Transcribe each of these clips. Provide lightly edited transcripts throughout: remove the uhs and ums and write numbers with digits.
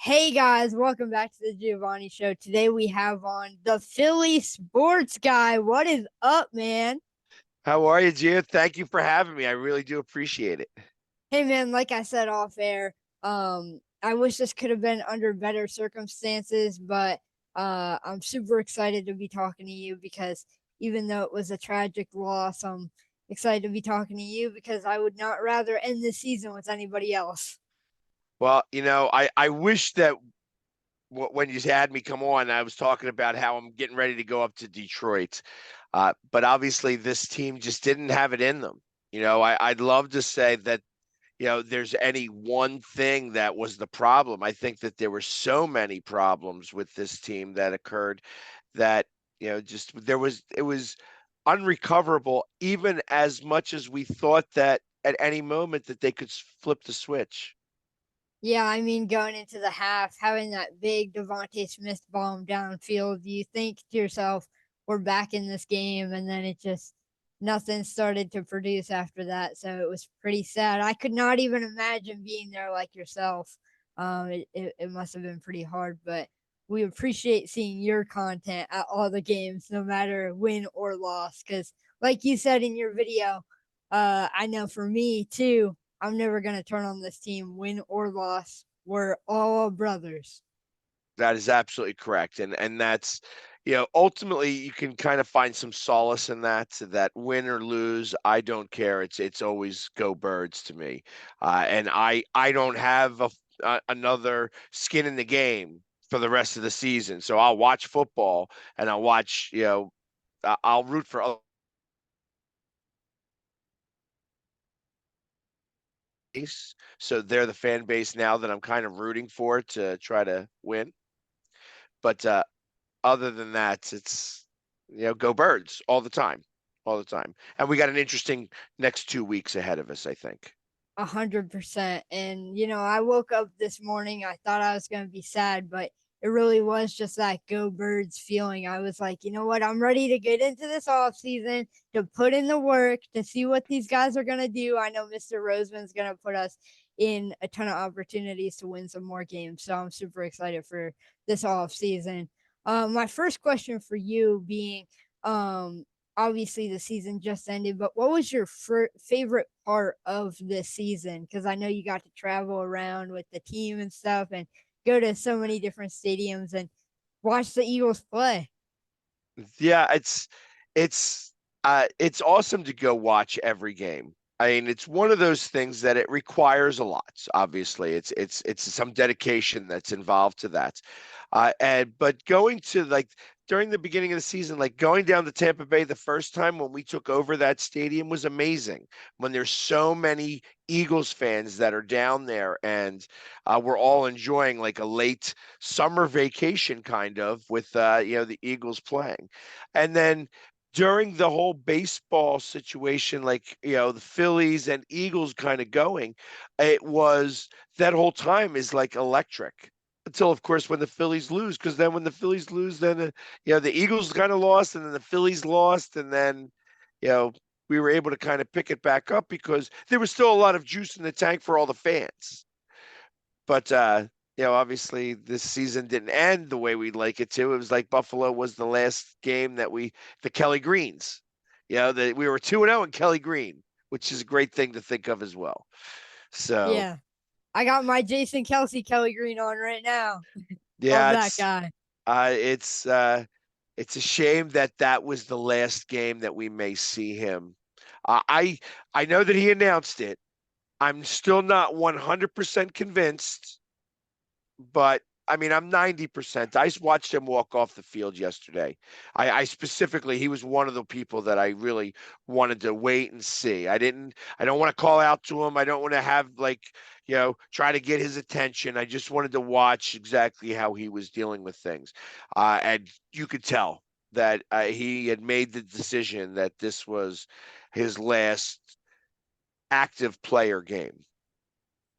Hey guys, welcome back to the Giovanni Show. Today we have on the Philly sports guy. What is up, man? How are you, Gio? Thank you for having me. I really do appreciate it. Hey man, like I said off air, I wish this could have been under better circumstances, but I'm super excited to be talking to you because even though it was a tragic loss, I'm excited to be talking to you because I would not rather end this season with anybody else. Well, I wish that when you had me come on, I was talking about how I'm getting ready to go up to Detroit. But obviously, this team just didn't have it in them. I'd love to say that, there's any one thing that was the problem. I think that there were so many problems with this team that occurred that, just it was unrecoverable, even as much as we thought that at any moment that they could flip the switch. Yeah, I mean, going into the half, having that big Devontae Smith bomb downfield, you think to yourself, we're back in this game. And then it just, nothing started to produce after that. So it was pretty sad. I could not even imagine being there like yourself. It must have been pretty hard, but we appreciate seeing your content at all the games, no matter win or loss. Because, like you said in your video, I know for me too, I'm never going to turn on this team, win or loss. We're all brothers. That is absolutely correct. And that's, ultimately you can kind of find some solace in that win or lose, I don't care. It's always go birds to me. And I don't have another skin in the game for the rest of the season. So I'll watch football and I'll watch, I'll root for other base. So they're the fan base now that I'm kind of rooting for to try to win. But other than that, it's go birds all the time, all the time. And we got an interesting next 2 weeks ahead of us, I think. 100%. And, I woke up this morning. I thought I was going to be sad, but it really was just that go birds feeling. I was like, you know what? I'm ready to get into this off season to put in the work to see what these guys are going to do. I know Mr. Roseman's going to put us in a ton of opportunities to win some more games. So I'm super excited for this off season. My first question for you being, obviously the season just ended, but what was your favorite part of this season? Because I know you got to travel around with the team and stuff and go to so many different stadiums and watch the Eagles play. Yeah, it's awesome to go watch every game. I mean, it's one of those things that it requires a lot. Obviously, it's some dedication that's involved to that. And but going to like during the beginning of the season, like going down to Tampa Bay the first time when we took over that stadium was amazing. When there's so many Eagles fans that are down there, and we're all enjoying like a late summer vacation kind of with the Eagles playing. And then during the whole baseball situation, like the Phillies and Eagles kind of going, it was that whole time is like electric until, of course, when the Phillies lose. Because then when the Phillies lose, then the Eagles kind of lost, and then the Phillies lost, and then you know we were able to kind of pick it back up because there was still a lot of juice in the tank for all the fans. But obviously this season didn't end the way we'd like it to. It was like Buffalo was the last game that the Kelly Greens. That we were 2-0 in Kelly Green, which is a great thing to think of as well. So Yeah. I got my Jason Kelsey Kelly Green on right now. Love yeah, that guy. uh, it's uh, it's a shame that that was the last game that we may see him. I know that he announced it. I'm still not 100% convinced, but I mean, I'm 90%. I watched him walk off the field yesterday. I specifically, he was one of the people that I really wanted to wait and see. I don't want to call out to him. I don't want to have like, try to get his attention. I just wanted to watch exactly how he was dealing with things. And you could tell that he had made the decision that this was his last active player game.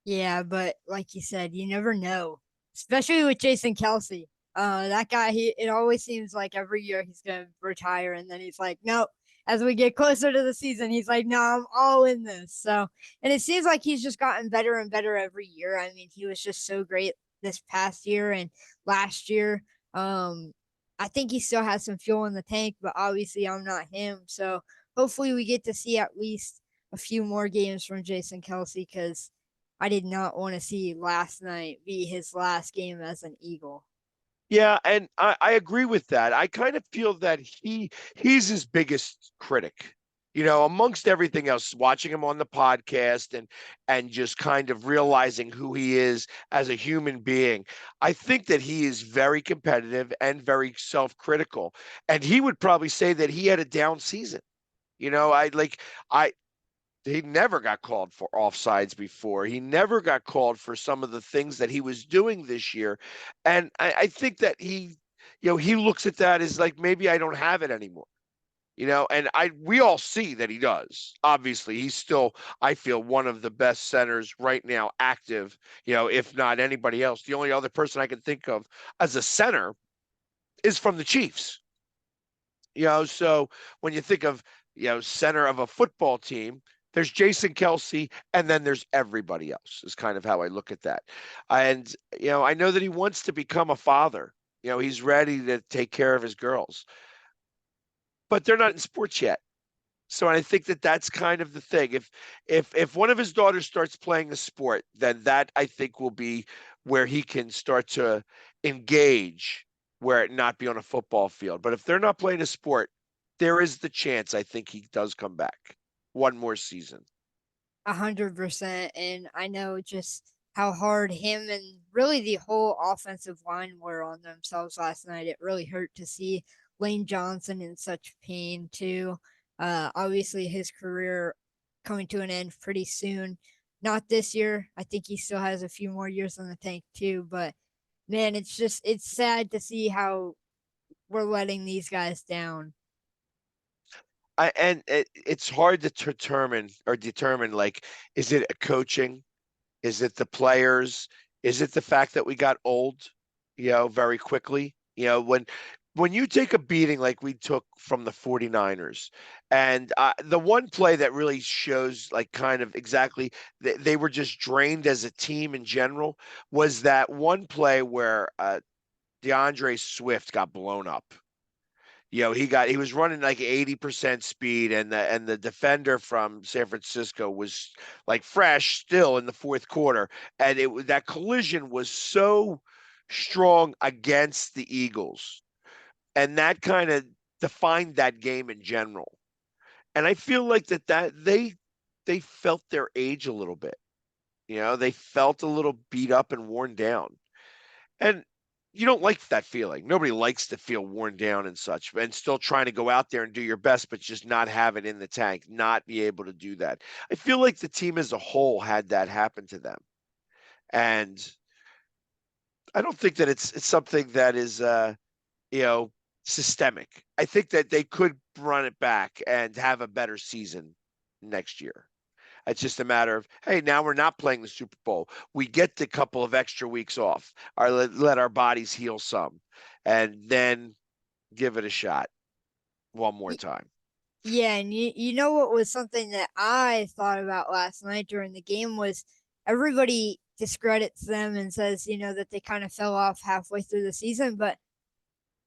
Yeah, but like you said, you never know, especially with Jason Kelsey. That guy, it always seems like every year he's gonna retire, and then he's like, no. As we get closer to the season, he's like, no, I'm all in this. So, and it seems like he's just gotten better and better every year. I mean, he was just so great this past year and last year. I think he still has some fuel in the tank, but obviously I'm not him. So hopefully we get to see at least a few more games from Jason Kelsey, because I did not want to see last night be his last game as an Eagle. Yeah, and I agree with that. I kind of feel that he's his biggest critic. Amongst everything else, watching him on the podcast and just kind of realizing who he is as a human being, I think that he is very competitive and very self-critical. And he would probably say that he had a down season. I he never got called for offsides before. He never got called for some of the things that he was doing this year. And I think that he looks at that as like, maybe I don't have it anymore. And we all see that he does. Obviously, he's still, I feel, one of the best centers right now active, if not anybody else. The only other person I can think of as a center is from the Chiefs. So when you think of, center of a football team, there's Jason Kelsey, and then there's everybody else, is kind of how I look at that. And, I know that he wants to become a father. He's ready to take care of his girls, but they're not in sports yet. So I think that that's kind of the thing. If one of his daughters starts playing a sport, then that I think will be where he can start to engage, where it not be on a football field. But if they're not playing a sport, there is the chance I think he does come back one more season. 100%. And I know just how hard him and really the whole offensive line were on themselves last night. It really hurt to see Lane Johnson in such pain, too. Obviously, his career coming to an end pretty soon. Not this year. I think he still has a few more years in the tank, too. But man, it's sad to see how we're letting these guys down. It's hard to determine, like, is it a coaching? Is it the players? Is it the fact that we got old, very quickly? When you take a beating like we took from the 49ers, and the one play that really shows like kind of exactly they were just drained as a team in general, was that one play where DeAndre Swift got blown up. He was running like 80% speed, and the defender from San Francisco was like fresh still in the fourth quarter, and that collision was so strong against the Eagles, and that kind of defined that game in general. And I feel like that they felt their age a little bit. They felt a little beat up and worn down. And you don't like that feeling. Nobody likes to feel worn down and such, and still trying to go out there and do your best, but just not have it in the tank, not be able to do that. I feel like the team as a whole had that happen to them. And I don't think that it's something that is you know, systemic. I think that they could run it back and have a better season next year. It's just a matter of, hey, now we're not playing the Super Bowl. We get the couple of extra weeks off, or let our bodies heal some, and then give it a shot one more time. Yeah, and you know what was something that I thought about last night during the game was everybody discredits them and says, that they kind of fell off halfway through the season, but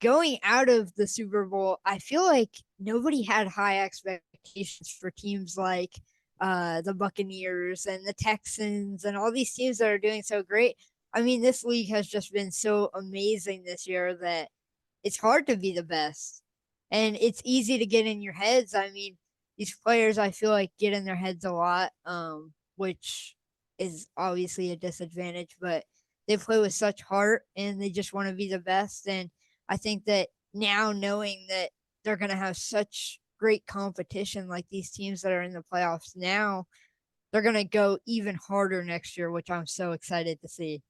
going out of the Super Bowl, I feel like nobody had high expectations for teams like the Buccaneers and the Texans and all these teams that are doing so great. I mean, this league has just been so amazing this year that it's hard to be the best. And it's easy to get in your heads. I mean, these players I feel like get in their heads a lot, which is obviously a disadvantage, but they play with such heart and they just want to be the best. And I think that now knowing that they're going to have such great competition, like these teams that are in the playoffs now, they're going to go even harder next year, which I'm so excited to see.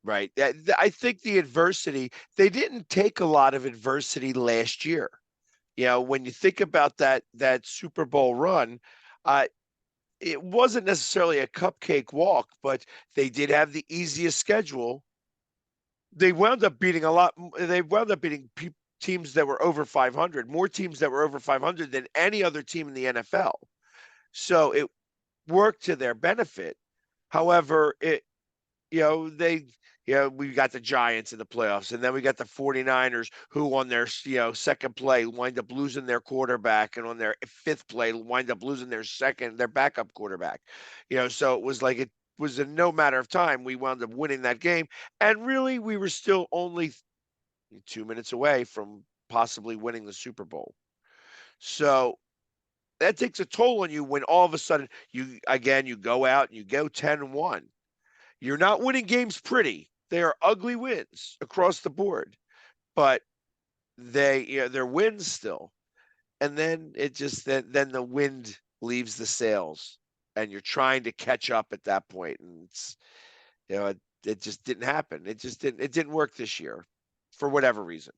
Right. I think the adversity, they didn't take a lot of adversity last year. When you think about that Super Bowl run, uh, it wasn't necessarily a cupcake walk, but they did have the easiest schedule. They wound up beating a lot. They wound up beating teams that were over 500, more teams that were over 500 than any other team in the NFL. So it worked to their benefit. However, they we got the Giants in the playoffs, and then we got the 49ers who on their second play wind up losing their quarterback, and on their fifth play wind up losing their backup quarterback. So it was like it was a no matter of time we wound up winning that game, and really we were still only 2 minutes away from possibly winning the Super Bowl. So that takes a toll on you when all of a sudden you go out and you go 10-1. You're not winning games pretty. They are ugly wins across the board, but they're wins still. And then then the wind leaves the sails, and you're trying to catch up at that point, and it just didn't happen. It didn't work this year for whatever reason.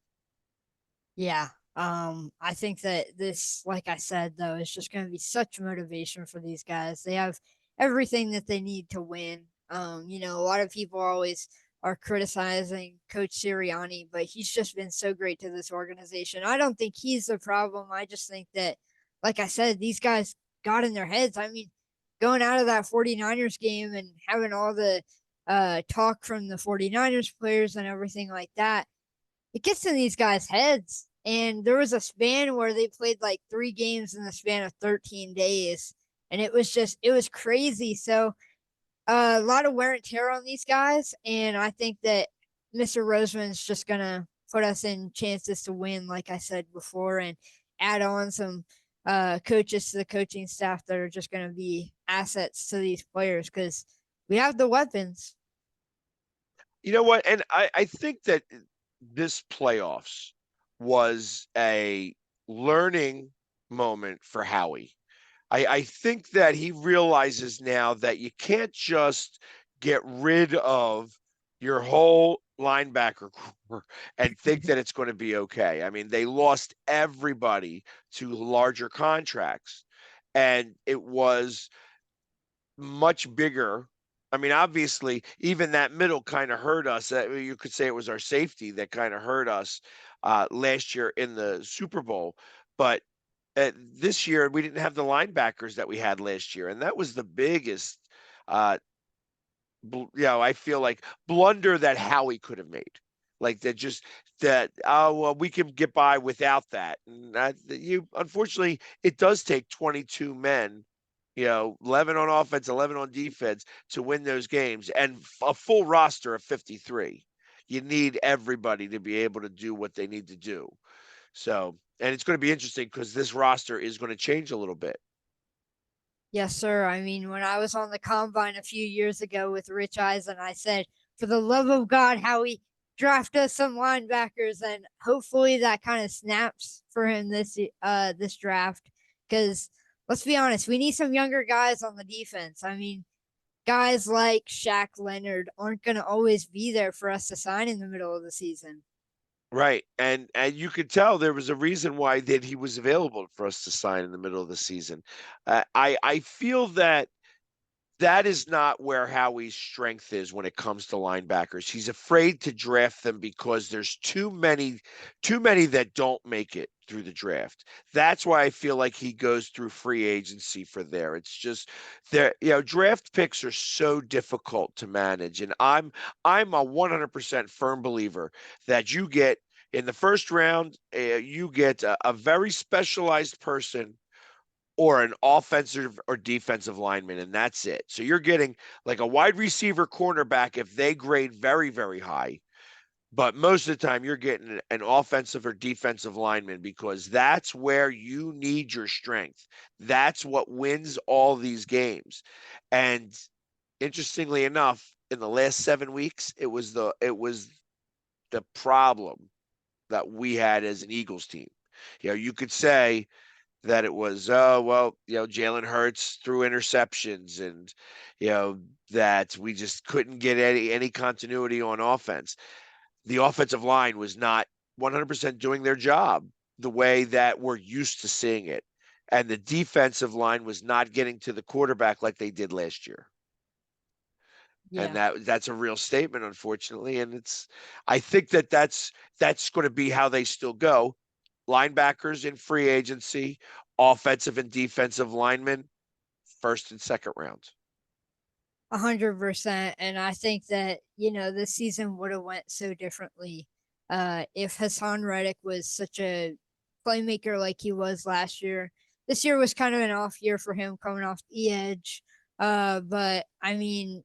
Yeah. I think that this, like I said, though, is just going to be such motivation for these guys. They have everything that they need to win. A lot of people always are criticizing Coach Sirianni, but he's just been so great to this organization. I don't think he's the problem. I just think that, like I said, these guys got in their heads. I mean, going out of that 49ers game and having all the talk from the 49ers players and everything like that, it gets in these guys' heads. And there was a span where they played like 3 games in the span of 13 days. And it was crazy. So a lot of wear and tear on these guys. And I think that Mr. Roseman's just going to put us in chances to win, like I said before, and add on some coaches to the coaching staff that are just going to be assets to these players because we have the weapons. You know what? And I think that this playoffs was a learning moment for Howie. I think that he realizes now that you can't just get rid of your whole linebacker core and think that it's going to be okay. I mean, they lost everybody to larger contracts, and it was much bigger. I mean, obviously, even that middle kind of hurt us. You could say it was our safety that kind of hurt us last year in the Super Bowl. But this year, we didn't have the linebackers that we had last year, and that was the biggest, uh, I feel like blunder that Howie could have made. Like oh well, we can get by without that. And unfortunately, it does take 22 men, 11 on offense, 11 on defense to win those games, and a full roster of 53. You need everybody to be able to do what they need to do. So, and it's going to be interesting because this roster is going to change a little bit. Yes, sir. I mean, when I was on the combine a few years ago with Rich Eisen, I said, for the love of God, Howie, draft us some linebackers, and hopefully that kind of snaps for him this draft. Because let's be honest, we need some younger guys on the defense. I mean, guys like Shaq Leonard aren't going to always be there for us to sign in the middle of the season. Right. And you could tell there was a reason why that he was available for us to sign in the middle of the season. I feel that is not where Howie's strength is when it comes to linebackers. He's afraid to draft them because there's too many that don't make it through the draft. That's why I feel like he goes through free agency for there. It's just draft picks are so difficult to manage, and I'm a 100% firm believer that you get in the first round, you get a very specialized person or an offensive or defensive lineman, and that's it. So you're getting like a wide receiver, cornerback if they grade very, very high. But most of the time, you're getting an offensive or defensive lineman because that's where you need your strength. That's what wins all these games. And interestingly enough, in the last 7 weeks, it was the problem that we had as an Eagles team. You could say that it was, oh, well, Jalen Hurts threw interceptions, and, that we just couldn't get any continuity on offense. The offensive line was not 100% doing their job the way that we're used to seeing it. And the defensive line was not getting to the quarterback like they did last year. And Yeah. that's a real statement, unfortunately. And I think that's going to be how they still go. Linebackers in free agency, offensive and defensive linemen, first and second rounds. 100%. And I think that, you know, this season would have went so differently if Hassan Reddick was such a playmaker like he was last year. This year was kind of an off year for him coming off the edge. But I mean,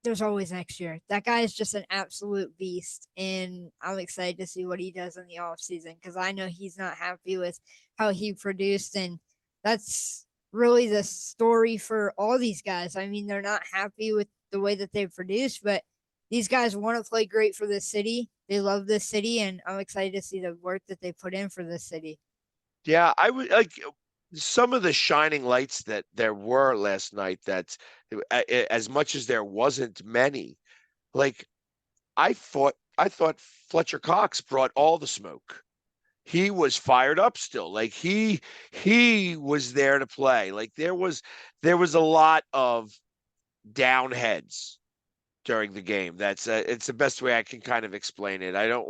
there's always next year. That guy is just an absolute beast, and I'm excited to see what he does in the offseason because I know he's not happy with how he produced, and that's really the story for all these guys. I mean, they're not happy with the way that they produce, but these guys want to play great for this city. They love this city, and I'm excited to see the work that they put in for this city. Yeah, I would like some of the shining lights that there were last night that as much as there wasn't many, like I thought Fletcher Cox brought all the smoke. He was fired up still. Like he was there to play. Like there was a lot of down heads during the game. That's it's the best way I can kind of explain it. I don't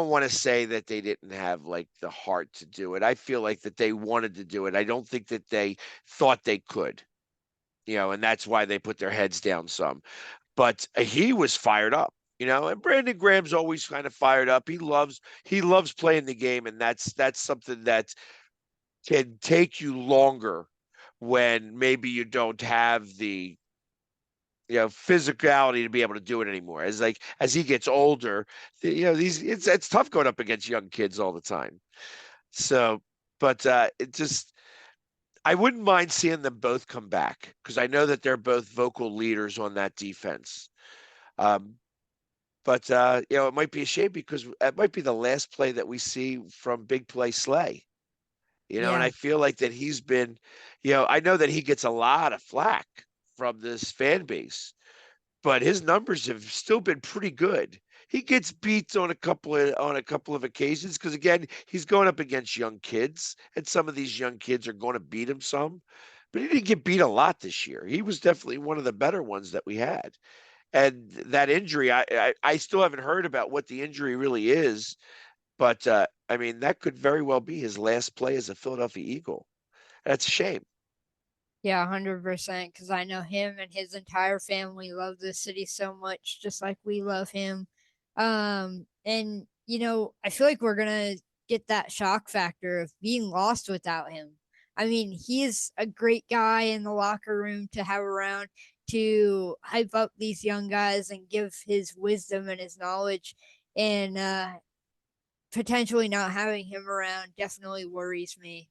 want to say that they didn't have like the heart to do it. I feel like that they wanted to do it. I don't think that they thought they could, and that's why they put their heads down some. But he was fired up. And Brandon Graham's always kind of fired up. He loves playing the game, and that's something that can take you longer when maybe you don't have the physicality to be able to do it anymore. As he gets older, these it's tough going up against young kids all the time. So, but it just I wouldn't mind seeing them both come back because I know that they're both vocal leaders on that defense. Um, but it might be a shame because it might be the last play that we see from Big Play Slay. And Yeah, I feel like that he's been, I know that he gets a lot of flack from this fan base, but his numbers have still been pretty good. He gets beat on a couple of occasions because again, he's going up against young kids, and some of these young kids are going to beat him some. But he didn't get beat a lot this year. He was definitely one of the better ones that we had. And that injury, I still haven't heard about what the injury really is, but I mean that could very well be his last play as a Philadelphia Eagle. That's a shame. yeah, 100%. Because I know him and his entire family love this city so much, just like we love him. And you know, I feel like we're gonna get that shock factor of being lost without him. I mean, he's a great guy in the locker room to have around to hype up these young guys and give his wisdom and his knowledge. And potentially not having him around definitely worries me.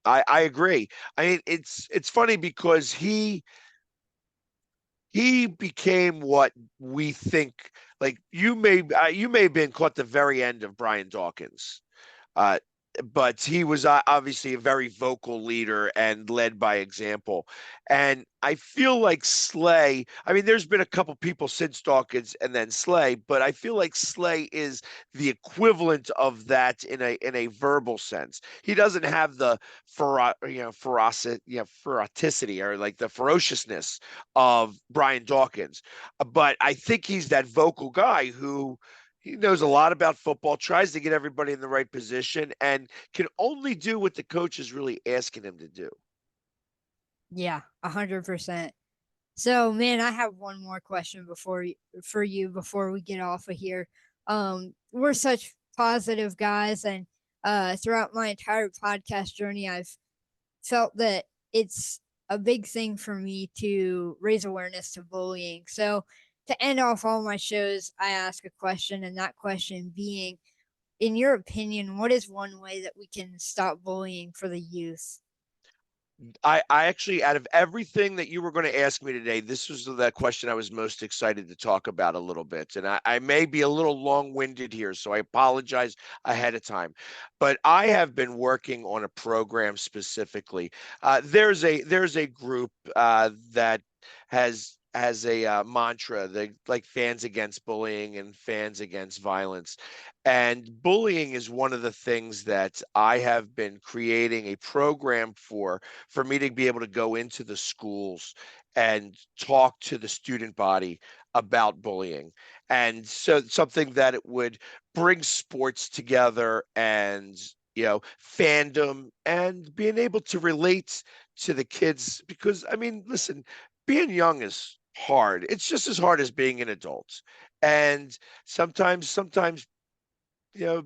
I agree. I mean, it's funny because he became what we think. Like you may have been caught the very end of Brian Dawkins. Uh, but he was obviously a very vocal leader and led by example. And I feel like Slay, I mean, there's been a couple people since Dawkins and then Slay, but I feel like Slay is the equivalent of that in a verbal sense. He doesn't have the ferocity, ferocity or like the ferociousness of Brian Dawkins. But I think he's that vocal guy who he knows a lot about football, tries to get everybody in the right position, and can only do what the coach is really asking him to do. Yeah, 100%. So, man, I have one more question for you before we get off of here. We're such positive guys, and throughout my entire podcast journey, I've felt that it's a big thing for me to raise awareness to bullying. So, to end off all my shows, I ask a question, and that question being, in your opinion, what is one way that we can stop bullying for the youth? I actually, out of everything that you were going to ask me today, this was the question I was most excited to talk about a little bit. And I may be a little long-winded here, so I apologize ahead of time. But I have been working on a program specifically. There's a group that has a mantra, like Fans Against Bullying and Fans Against Violence. And bullying is one of the things that I have been creating a program for me to be able to go into the schools and talk to the student body about bullying. And so something that it would bring sports together and fandom and being able to relate to the kids because I mean listen, being young is hard. It's just as hard as being an adult. And sometimes, you know,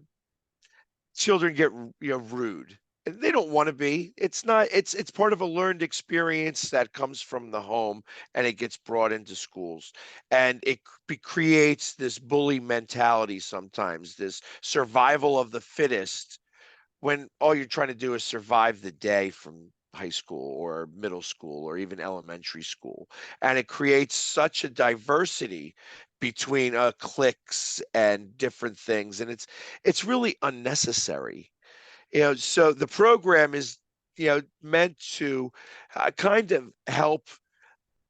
children get, rude. And they don't want to be. It's not, it's part of a learned experience that comes from the home and it gets brought into schools. And it creates this bully mentality sometimes, this survival of the fittest when all you're trying to do is survive the day from high school or middle school or even elementary school. And it creates such a diversity between cliques and different things. And it's really unnecessary. So the program is, meant to kind of help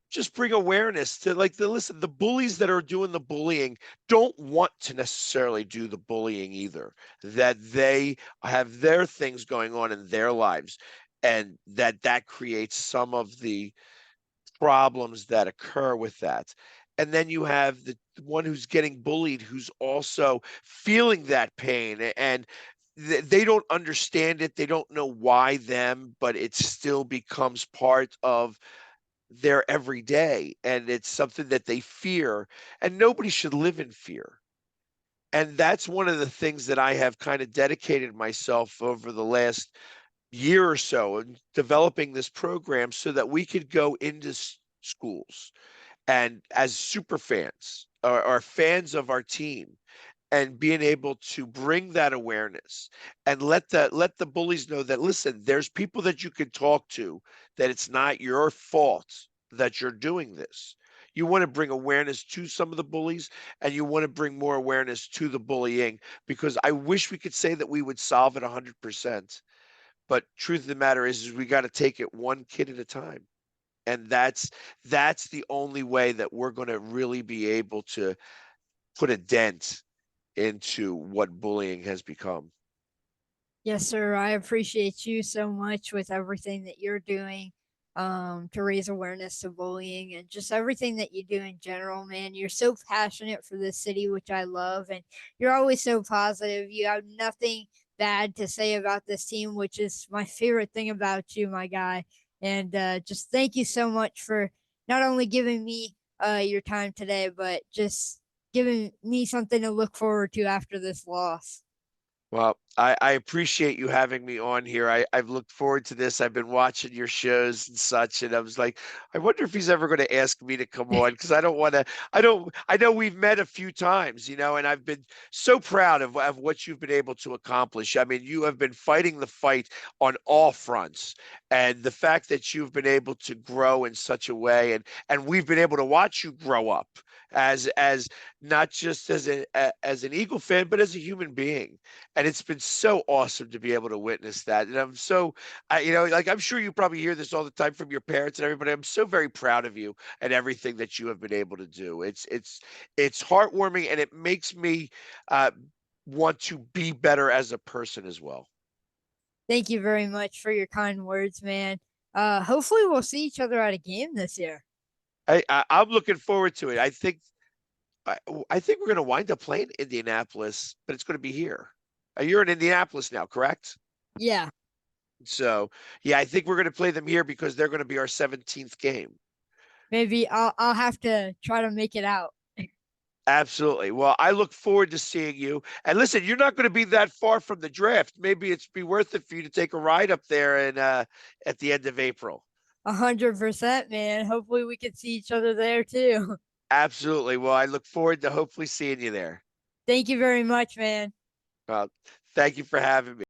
just bring awareness to, like, the bullies that are doing the bullying don't want to necessarily do the bullying either, that they have their things going on in their lives, and that creates some of the problems that occur with that. And then you have the one who's getting bullied who's also feeling that pain, and they don't understand it, they don't know why them, but it still becomes part of their everyday, and it's something that they fear, and nobody should live in fear. And that's one of the things that I have kind of dedicated myself over the last year or so in developing this program so that we could go into schools and as super fans or fans of our team, and being able to bring that awareness and let the bullies know that, listen, there's people that you can talk to, that it's not your fault that you're doing this. You want to bring awareness to some of the bullies, and you want to bring more awareness to the bullying, because I wish we could say that we would solve it 100%, but truth of the matter is we got to take it one kid at a time. And that's the only way that we're going to really be able to put a dent into what bullying has become. Yes, sir. I appreciate you so much with everything that you're doing to raise awareness to bullying and just everything that you do in general, man. You're so passionate for this city, which I love, and you're always so positive. You have nothing bad to say about this team, which is my favorite thing about you, my guy. And just thank you so much for not only giving me your time today, but just giving me something to look forward to after this loss. Well, I appreciate you having me on here. I've looked forward to this. I've been watching your shows and such, and I was like, I wonder if he's ever going to ask me to come on, because I don't want to. I know we've met a few times, and I've been so proud of what you've been able to accomplish. I mean, you have been fighting the fight on all fronts, and the fact that you've been able to grow in such a way, and we've been able to watch you grow up as not just as an Eagle fan, but as a human being. And it's been so awesome to be able to witness that. And I'm so, like, I'm sure you probably hear this all the time from your parents and everybody. I'm so very proud of you and everything that you have been able to do. It's heartwarming, and it makes me uh, want to be better as a person as well. Thank you very much for your kind words, man. Hopefully we'll see each other at a game this year. I'm looking forward to it. I, I think we're going to wind up playing Indianapolis, but it's going to be here. You're in Indianapolis now, correct? Yeah, So, yeah, I think we're going to play them here because they're going to be our 17th game. maybe I'll have to try to make it out. Absolutely. Well, I look forward to seeing you. And listen, you're not going to be that far from the draft. Maybe it's be worth it for you to take a ride up there and at the end of April. 100%, man. Hopefully we can see each other there too. Absolutely. Well, I look forward to hopefully seeing you there. Thank you very much, man. Well, thank you for having me.